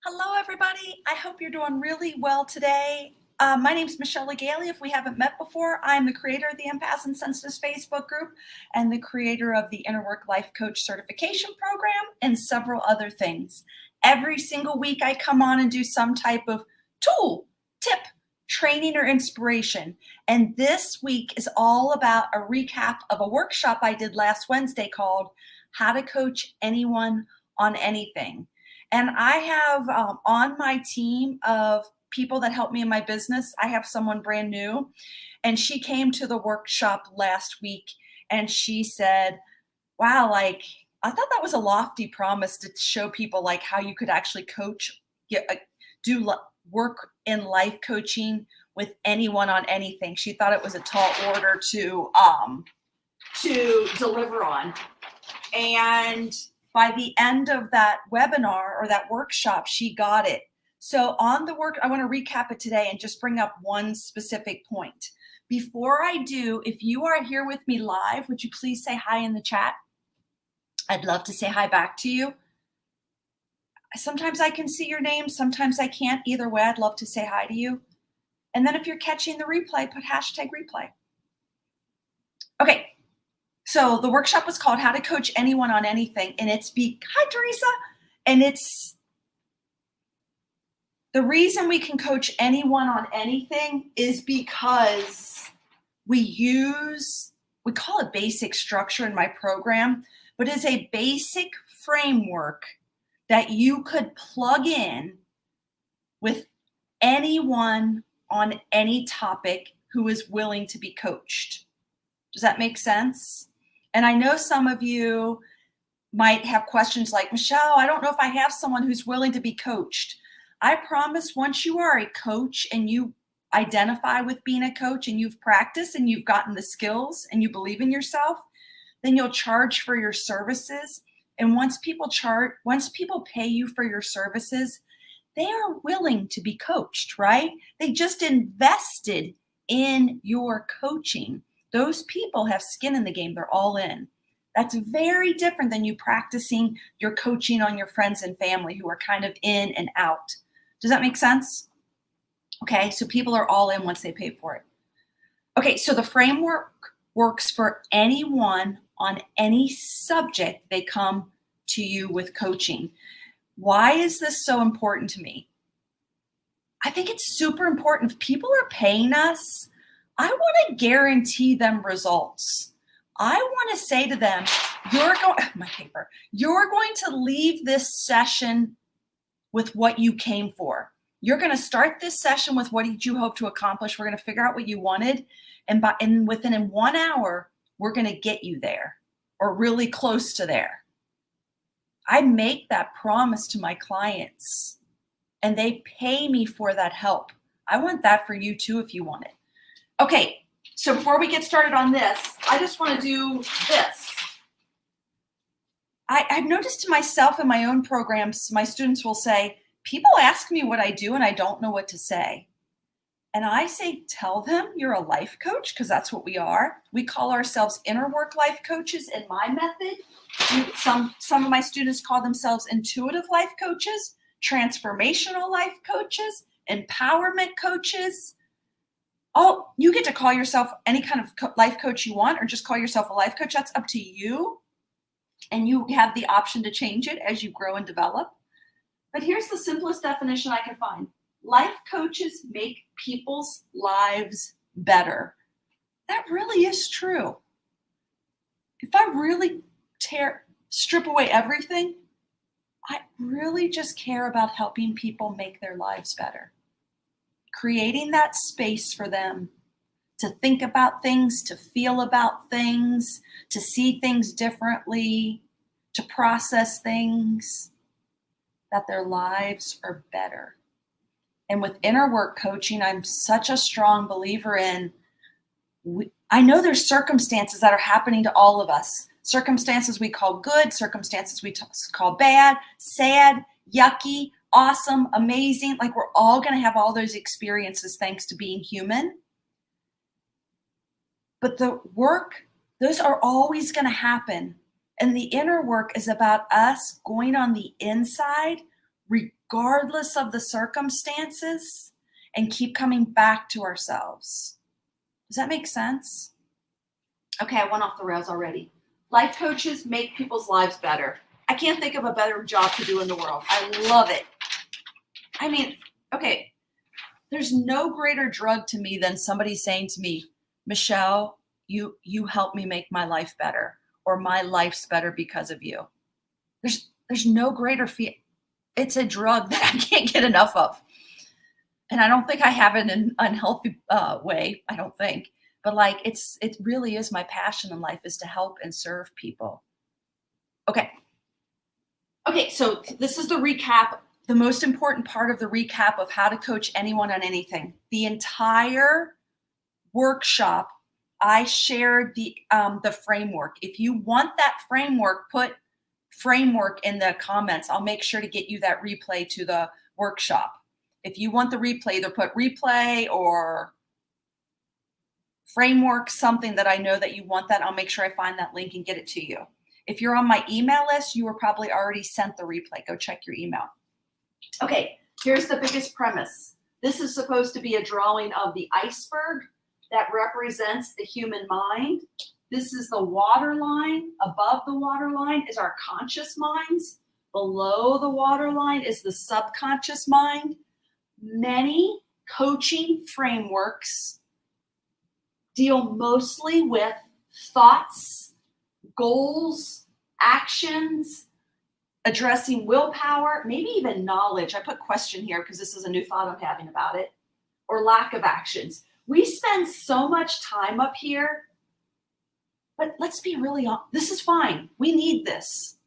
Hello, everybody. I hope you're doing really well today. My name is Michelle Legaly. If we haven't met before, I'm the creator of the Empaths and Sensitives Facebook group and the creator of the Inner Work Life Coach Certification Program and several other things. Every single week, I come on and do some type of tool, tip, training, or inspiration. And this week is all about a recap of a workshop I did last Wednesday called How to Coach Anyone on Anything. And I have on my team of people that help me in my business, I have someone brand new, and she came to the workshop last week and she said, wow, like I thought that was a lofty promise to show people like how you could actually coach, do work in life coaching with anyone on anything. She thought it was a tall order to deliver on. And by the end of that webinar or that workshop, she got it. So on the work, I want to recap it today and just bring up one specific point. Before I do, if you are here with me live, would you please say hi in the chat? I'd love to say hi back to you. Sometimes I can see your name, sometimes I can't. Either way, I'd love to say hi to you. And then if you're catching the replay, put hashtag replay. Okay. So the workshop was called How to Coach Anyone on Anything, and hi, Teresa. And it's the reason we can coach anyone on anything is because we call it basic structure in my program, but it's a basic framework that you could plug in with anyone on any topic who is willing to be coached. Does that make sense? And I know some of you might have questions like, Michelle, I don't know if I have someone who's willing to be coached. I promise once you are a coach and you identify with being a coach and you've practiced and you've gotten the skills and you believe in yourself, then you'll charge for your services. And once people pay you for your services, they are willing to be coached, right? They just invested in your coaching. Those people have skin in the game. They're all in. That's very different than you practicing your coaching on your friends and family who are kind of in and out. Does that make sense? Okay, so people are all in once they pay for it. Okay, so the framework works for anyone on any subject they come to you with coaching. Why is this so important to me? I think it's super important. If people are paying us, I want to guarantee them results. I want to say to them, you're going to leave this session with what you came for. You're going to start this session with what did you hope to accomplish. We're going to figure out what you wanted. And within 1 hour, we're going to get you there or really close to there. I make that promise to my clients and they pay me for that help. I want that for you too if you want it. Okay, so before we get started on this, I just want to do this. I've noticed to myself in my own programs, my students will say, people ask me what I do and I don't know what to say. And I say, tell them you're a life coach, because that's what we are. We call ourselves inner work life coaches in my method. Some of my students call themselves intuitive life coaches, transformational life coaches, empowerment coaches. Oh, you get to call yourself any kind of life coach you want, or just call yourself a life coach. That's up to you. And you have the option to change it as you grow and develop. But here's the simplest definition I can find. Life coaches make people's lives better. That really is true. If I really strip away everything, I really just care about helping people make their lives better. Creating that space for them to think about things, to feel about things, to see things differently, to process things, that their lives are better. And with inner work coaching, I'm such a strong believer in, I know there's circumstances that are happening to all of us. Circumstances we call good, circumstances we call bad, sad, yucky, awesome, amazing. Like we're all going to have all those experiences thanks to being human. But the work, those are always going to happen. And the inner work is about us going on the inside, regardless of the circumstances, and keep coming back to ourselves. Does that make sense? Okay, I went off the rails already. Life coaches make people's lives better. I can't think of a better job to do in the world. I love it. I mean, okay, there's no greater drug to me than somebody saying to me, Michelle, you help me make my life better, or my life's better because of you. There's no greater feel. It's a drug that I can't get enough of. And I don't think I have it in an unhealthy way. I don't think. But like, it really is my passion in life, is to help and serve people. Okay, so this is the recap, the most important part of the recap of how to coach anyone on anything. The entire workshop, I shared the framework. If you want that framework, put framework in the comments. I'll make sure to get you that replay to the workshop. If you want the replay, either put replay or framework, something that I know that you want that. I'll make sure I find that link and get it to you. If you're on my email list, you were probably already sent the replay. Go check your email. Okay, here's the biggest premise. This is supposed to be a drawing of the iceberg that represents the human mind. This is the water line. Above the water line is our conscious minds. Below the water line is the subconscious mind. Many coaching frameworks deal mostly with thoughts, goals, actions, addressing willpower, maybe even knowledge. I put question here because this is a new thought I'm having about it, or lack of actions. We spend so much time up here, but let's be really honest. This is fine. We need this.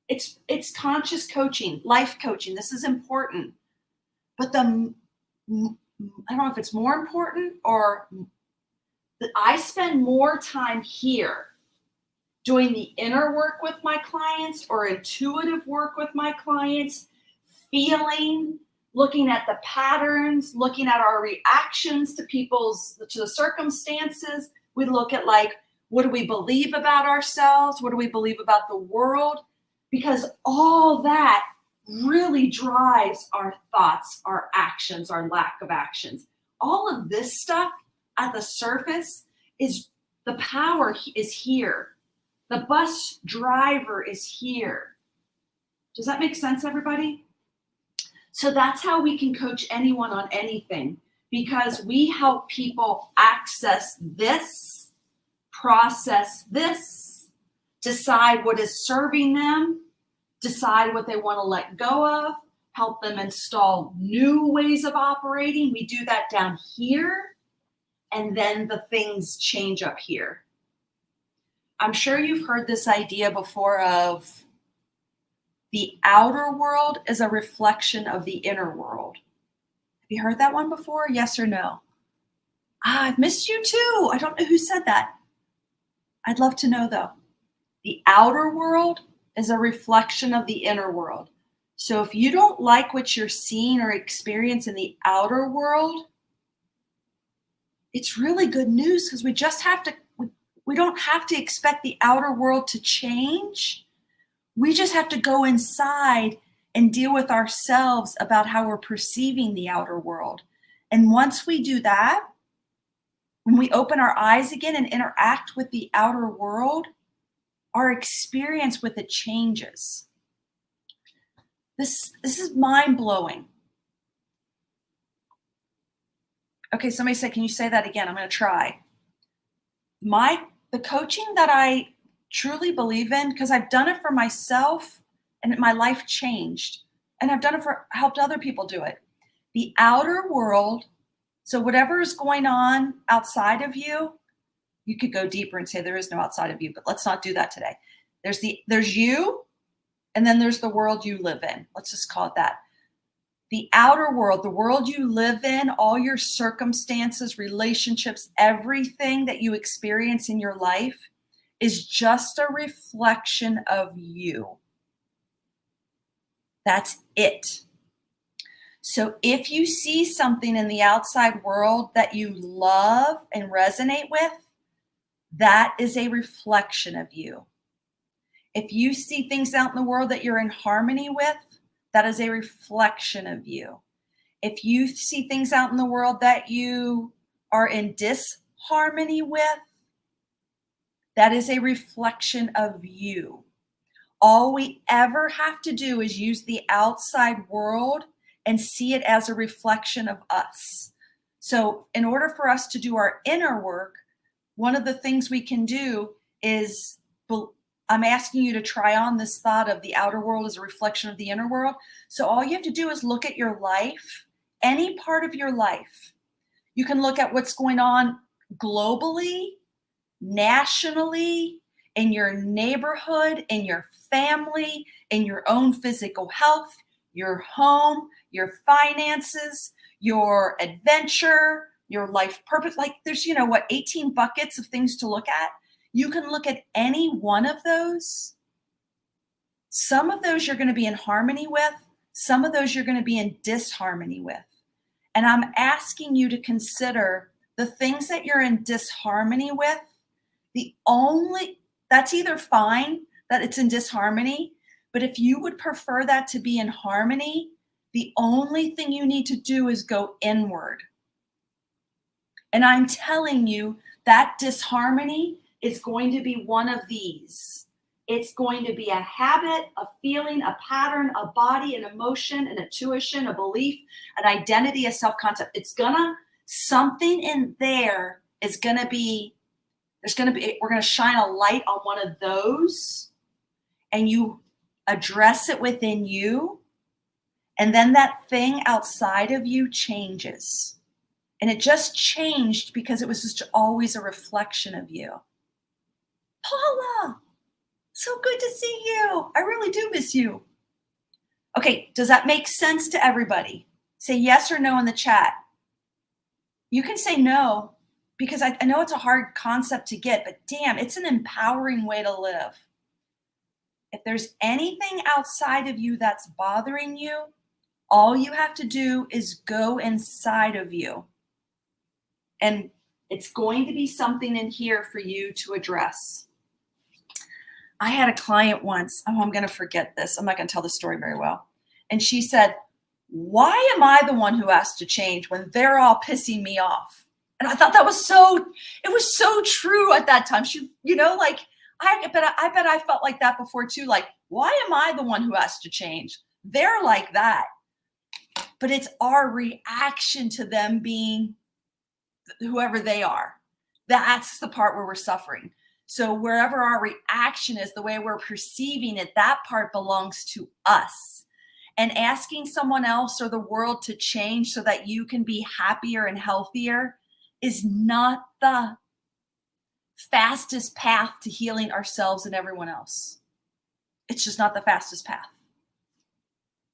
It's conscious coaching, life coaching. This is important. But I don't know if it's more important, or I spend more time here doing the inner work with my clients, or intuitive work with my clients, feeling, looking at the patterns, looking at our reactions to the circumstances. We look at, like, what do we believe about ourselves? What do we believe about the world? Because all that really drives our thoughts, our actions, our lack of actions. All of this stuff at the surface is the power is here. The bus driver is here. Does that make sense, everybody? So that's how we can coach anyone on anything, because we help people access this, process this, decide what is serving them, decide what they want to let go of, help them install new ways of operating. We do that down here, and then the things change up here. I'm sure you've heard this idea before of the outer world is a reflection of the inner world. Have you heard that one before? Yes or no? I've missed you too. I don't know who said that. I'd love to know though. The outer world is a reflection of the inner world. So if you don't like what you're seeing or experiencing in the outer world, it's really good news, because we don't have to expect the outer world to change. We just have to go inside and deal with ourselves about how we're perceiving the outer world. And once we do that, when we open our eyes again and interact with the outer world, our experience with it changes. This is mind-blowing. Okay, somebody said, can you say that again? I'm going to try. The coaching that I truly believe in, because I've done it for myself and my life changed, and I've done it helped other people do it. The outer world, so whatever is going on outside of you, you could go deeper and say there is no outside of you, but let's not do that today. There's you, and then there's the world you live in. Let's just call it that. The outer world, the world you live in, all your circumstances, relationships, everything that you experience in your life is just a reflection of you. That's it. So if you see something in the outside world that you love and resonate with, that is a reflection of you. If you see things out in the world that you're in harmony with, that is a reflection of you. If you see things out in the world that you are in disharmony with, that is a reflection of you. All we ever have to do is use the outside world and see it as a reflection of us. So, in order for us to do our inner work, one of the things we can do is, I'm asking you to try on this thought of the outer world as a reflection of the inner world. So, all you have to do is look at your life, any part of your life. You can look at what's going on globally, nationally, in your neighborhood, in your family, in your own physical health, your home, your finances, your adventure, your life purpose. Like there's, 18 buckets of things to look at. You can look at any one of those. Some of those you're going to be in harmony with. Some of those you're going to be in disharmony with. And I'm asking you to consider the things that you're in disharmony with. That's either fine that it's in disharmony, but if you would prefer that to be in harmony, the only thing you need to do is go inward. And I'm telling you that disharmony is going to be one of these. It's going to be a habit, a feeling, a pattern, a body, an emotion, an intuition, a belief, an identity, a self-concept. Something in there is going to be, we're going to shine a light on one of those, and you address it within you, and then that thing outside of you changes. And it just changed because it was just always a reflection of you. Paula, so good to see you. I really do miss you. Okay, does that make sense to everybody? Say yes or no in the chat. You can say no, because I know it's a hard concept to get, but damn, it's an empowering way to live. If there's anything outside of you that's bothering you, all you have to do is go inside of you. And it's going to be something in here for you to address. I had a client once. Oh, I'm going to forget this. I'm not going to tell the story very well. And she said, why am I the one who has to change when they're all pissing me off? And I thought it was so true at that time. She, I bet I felt like that before too. Like, why am I the one who has to change? They're like that. But it's our reaction to them being whoever they are. That's the part where we're suffering. So wherever our reaction is, the way we're perceiving it, that part belongs to us. And asking someone else or the world to change so that you can be happier and healthier is not the fastest path to healing ourselves and everyone else. It's just not the fastest path.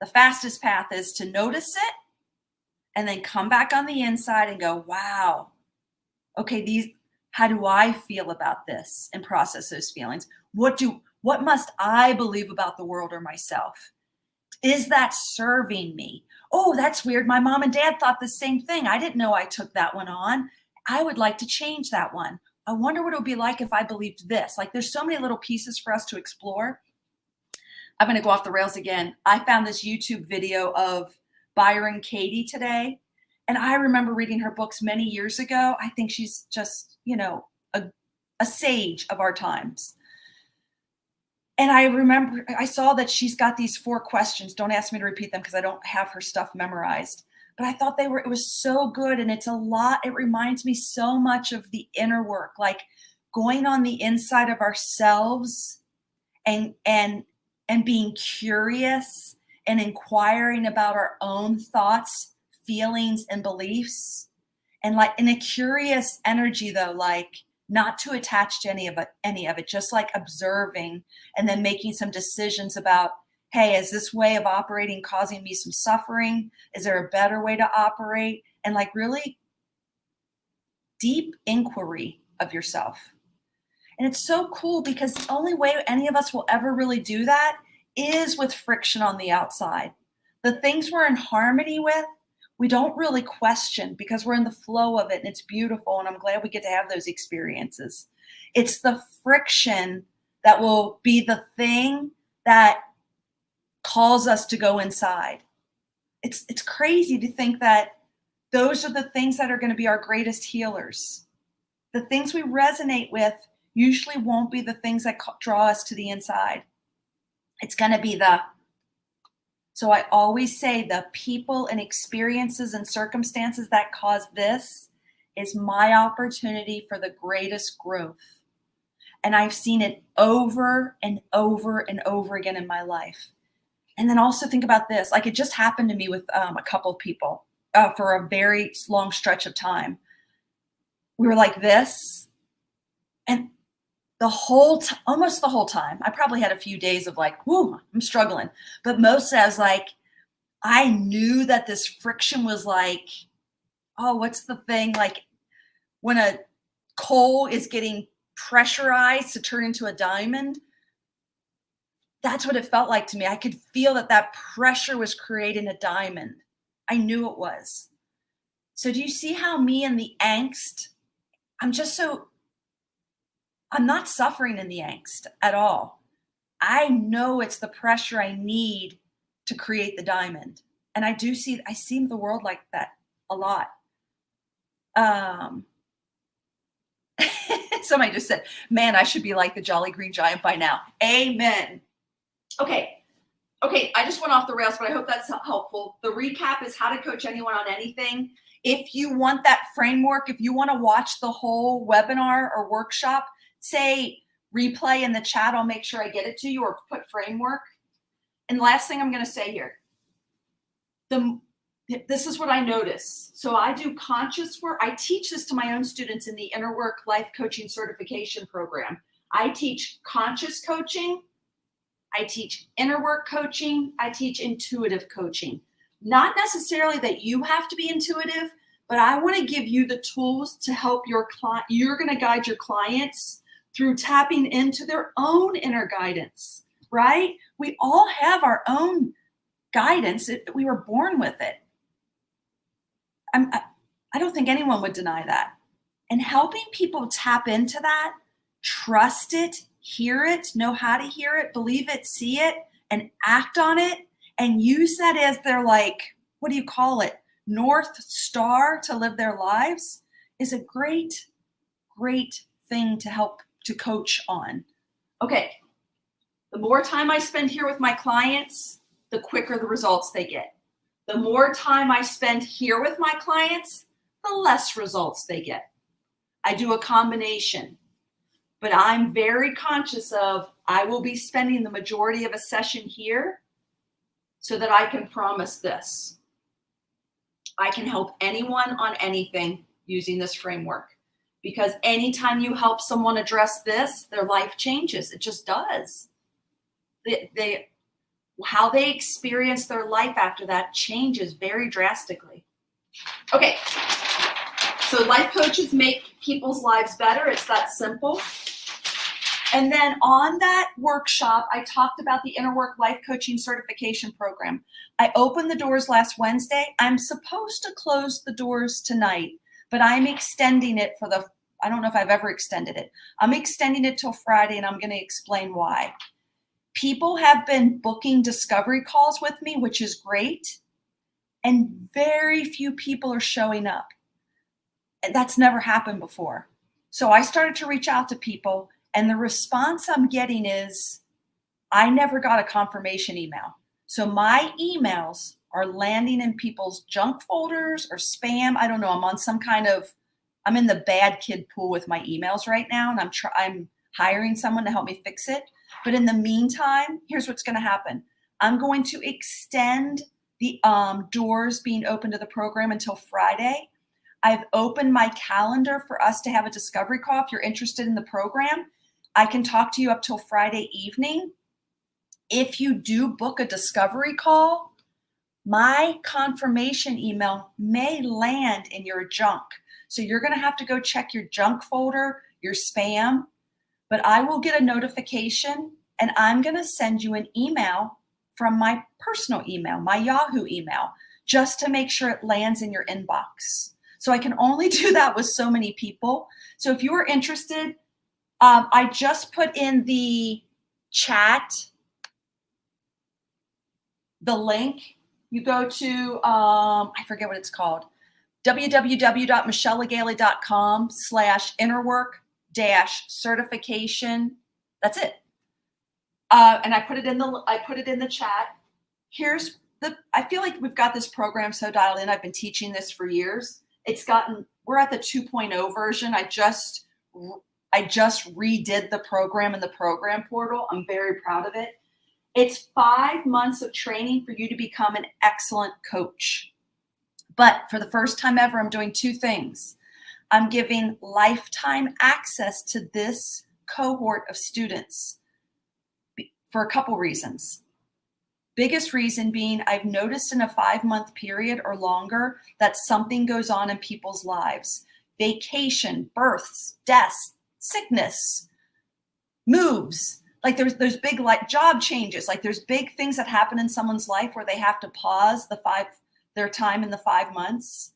The fastest path is to notice it and then come back on the inside and go, wow, okay, how do I feel about this, and process those feelings? What must I believe about the world or myself? Is that serving me? Oh, that's weird. My mom and dad thought the same thing. I didn't know I took that one on. I would like to change that one. I wonder what it would be like if I believed this. Like, there's so many little pieces for us to explore. I'm going to go off the rails again. I found this YouTube video of Byron Katie today. And I remember reading her books many years ago. I think she's just, a sage of our times. And I remember I saw that she's got these 4 questions. Don't ask me to repeat them because I don't have her stuff memorized. But I thought it was so good. And it's a lot. It reminds me so much of the inner work, like going on the inside of ourselves and being curious and inquiring about our own thoughts, feelings, and beliefs. And like in a curious energy though, like not to attach to any of it, just like observing and then making some decisions about, hey, is this way of operating causing me some suffering? Is there a better way to operate? And like really deep inquiry of yourself. And it's so cool because the only way any of us will ever really do that is with friction on the outside. The things we're in harmony with, we don't really question because we're in the flow of it and it's beautiful. And I'm glad we get to have those experiences. It's the friction that will be the thing that calls us to go inside. It's crazy to think that those are the things that are going to be our greatest healers. The things we resonate with usually won't be the things that draw us to the inside. It's going to be so I always say the people and experiences and circumstances that cause this is my opportunity for the greatest growth. And I've seen it over and over and over again in my life. And then also think about this, like it just happened to me with a couple of people for a very long stretch of time. We were like this, and almost the whole time, I probably had a few days of like, whoo, I'm struggling. But mostly I was like, I knew that this friction was like, oh, what's the thing? Like when a coal is getting pressurized to turn into a diamond, that's what it felt like to me. I could feel that pressure was creating a diamond. I knew it was. So do you see how me and the angst, I'm not suffering in the angst at all. I know it's the pressure I need to create the diamond. And I see the world like that a lot. Somebody just said, man, I should be like the Jolly Green Giant by now. Amen. Okay, I just went off the rails, but I hope that's helpful. The recap is how to coach anyone on anything. If you want that framework, if you want to watch the whole webinar or workshop, say replay in the chat. I'll make sure I get it to you, or put framework. And last thing I'm going to say here, this is what I notice. So I do conscious work. I teach this to my own students in the Inner Work Life Coaching Certification Program. I teach conscious coaching. I teach inner work coaching. I teach intuitive coaching. Not necessarily that you have to be intuitive, but I want to give you the tools to help your client. You're going to guide your clients through tapping into their own inner guidance, right? We all have our own guidance. We were born with it. I don't think anyone would deny that. And helping people tap into that, trust it, hear it, know how to hear it, believe it, see it, and act on it, and use that as their, like, what do you call it? North Star to live their lives is a great, great thing to help to coach on. Okay. The more time I spend here with my clients, the quicker the results they get. The more time I spend here with my clients, the less results they get. I do a combination, but I'm very conscious of I will be spending the majority of a session here so that I can promise this. I can help anyone on anything using this framework, because anytime you help someone address this, their life changes. It just does. How they experience their life after that changes very drastically. Okay, so life coaches make people's lives better. It's that simple. And then on that workshop, I talked about the Inner Work Life Coaching Certification Program. I opened the doors last Wednesday. I'm supposed to close the doors tonight, but I'm extending it I don't know if I've ever extended it. I'm extending it till Friday, and I'm going to explain why. People have been booking discovery calls with me, which is great, and very few people are showing up. And that's never happened before. So I started to reach out to people, and the response I'm getting is, I never got a confirmation email. So my emails are landing in people's junk folders or spam. I don't know. I'm in the bad kid pool with my emails right now, and I'm hiring someone to help me fix it. But in the meantime, here's what's going to happen. I'm going to extend the doors being open to the program until Friday. I've opened my calendar for us to have a discovery call. If you're interested in the program, I can talk to you up till Friday evening. If you do book a discovery call, my confirmation email may land in your junk. So you're going to have to go check your junk folder, your spam, but I will get a notification, and I'm going to send you an email from my personal email, my Yahoo email, just to make sure it lands in your inbox. So I can only do that with so many people. So if you are interested, I just put in the chat the link, you go to, I forget what it's called, www.michellelegale.com/innerwork-certification. That's it. And I put it in the chat. I feel like we've got this program so dialed in. I've been teaching this for years. We're at the 2.0 version. I just redid the program in the program portal. I'm very proud of it. It's 5 months of training for you to become an excellent coach. But for the first time ever, I'm doing two things. I'm giving lifetime access to this cohort of students for a couple reasons. Biggest reason being, I've noticed in a 5-month period or longer that something goes on in people's lives. Vacation, births, deaths, sickness, moves. Like there's big like job changes. Like there's big things that happen in someone's life where they have to pause their time in the 5 months.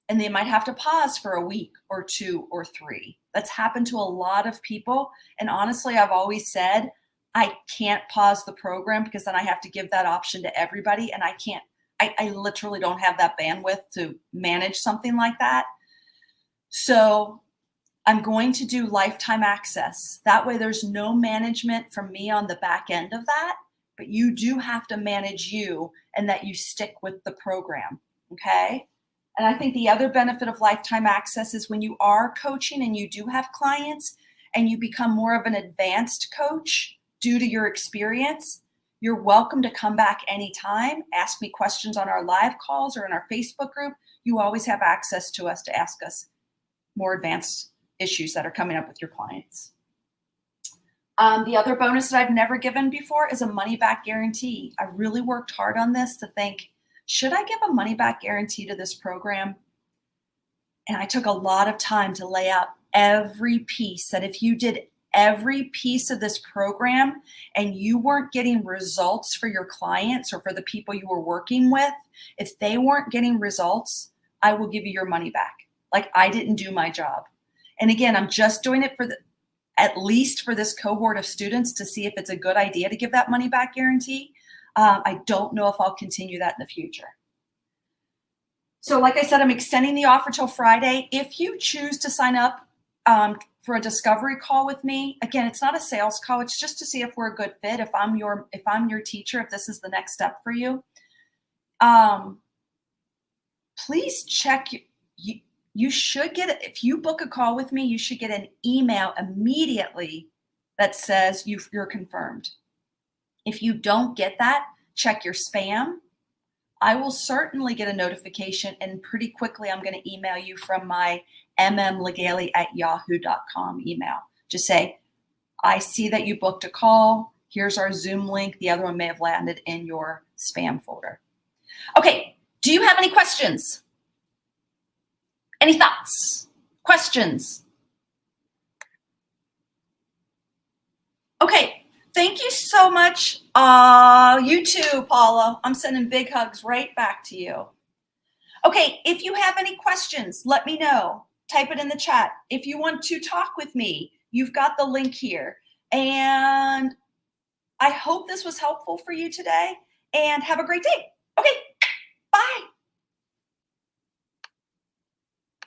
And they might have to pause for a week or 2 or 3. That's happened to a lot of people. And honestly, I've always said, I can't pause the program because then I have to give that option to everybody. And I literally don't have that bandwidth to manage something like that. So I'm going to do lifetime access. That way there's no management from me on the back end of that, but you do have to manage you and that you stick with the program. Okay. And I think the other benefit of lifetime access is when you are coaching and you do have clients and you become more of an advanced coach due to your experience, you're welcome to come back anytime, ask me questions on our live calls or in our Facebook group. You always have access to us to ask us more advanced issues that are coming up with your clients. The other bonus that I've never given before is a money back guarantee. I really worked hard on this to think, should I give a money back guarantee to this program? And I took a lot of time to lay out every piece that if you did every piece of this program and you weren't getting results for your clients or for the people you were working with, if they weren't getting results, I will give you your money back. Like I didn't do my job. And again, I'm just doing it at least for this cohort of students to see if it's a good idea to give that money back guarantee. I don't know if I'll continue that in the future. So like I said, I'm extending the offer till Friday. If you choose to sign up for a discovery call with me, again, it's not a sales call. It's just to see if we're a good fit. If I'm your teacher, if this is the next step for you, please check. You should get, if you book a call with me, you should get an email immediately that says you're confirmed. If you don't get that, check your spam. I will certainly get a notification, and pretty quickly I'm going to email you from my mmlegale@yahoo.com email. Just say, I see that you booked a call. Here's our Zoom link. The other one may have landed in your spam folder. Okay, do you have any questions? Any thoughts? Questions? Okay, thank you so much. You too, Paula. I'm sending big hugs right back to you. Okay, if you have any questions, let me know. Type it in the chat. If you want to talk with me, you've got the link here. And I hope this was helpful for you today, and have a great day. Okay.